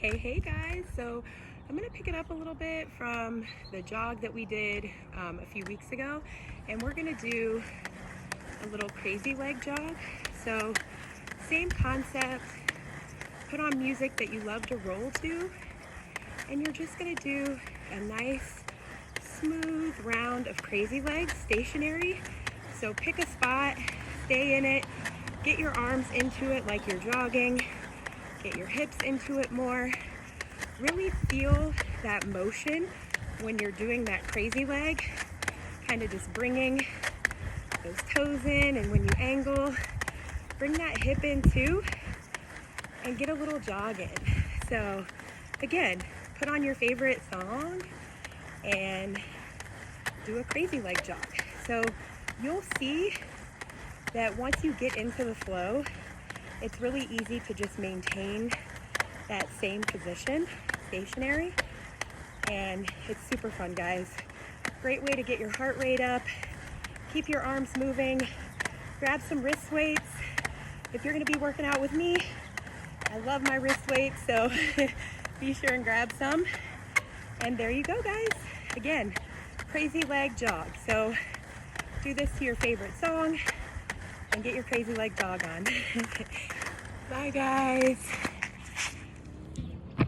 Hey guys, so I'm gonna pick it up a little bit from the jog that we did a few weeks ago, and we're gonna do a little crazy leg jog. So same concept, put on music that you love to roll to, and you're just gonna do a nice smooth round of crazy legs, stationary. So pick a spot, stay in it, get your arms into it like you're jogging, get your hips into it more. Really feel that motion when you're doing that crazy leg, kind of just bringing those toes in, and when you angle, bring that hip in too and get a little jog in. So again, put on your favorite song and do a crazy leg jog. So you'll see that once you get into the flow, it's really easy to just maintain that same position, stationary, and it's super fun, guys. Great way to get your heart rate up, keep your arms moving, grab some wrist weights. If you're gonna be working out with me, I love my wrist weights, so be sure and grab some. And there you go, guys. Again, crazy leg jog. So do this to your favorite song and get your crazy leg jog on. Bye, guys.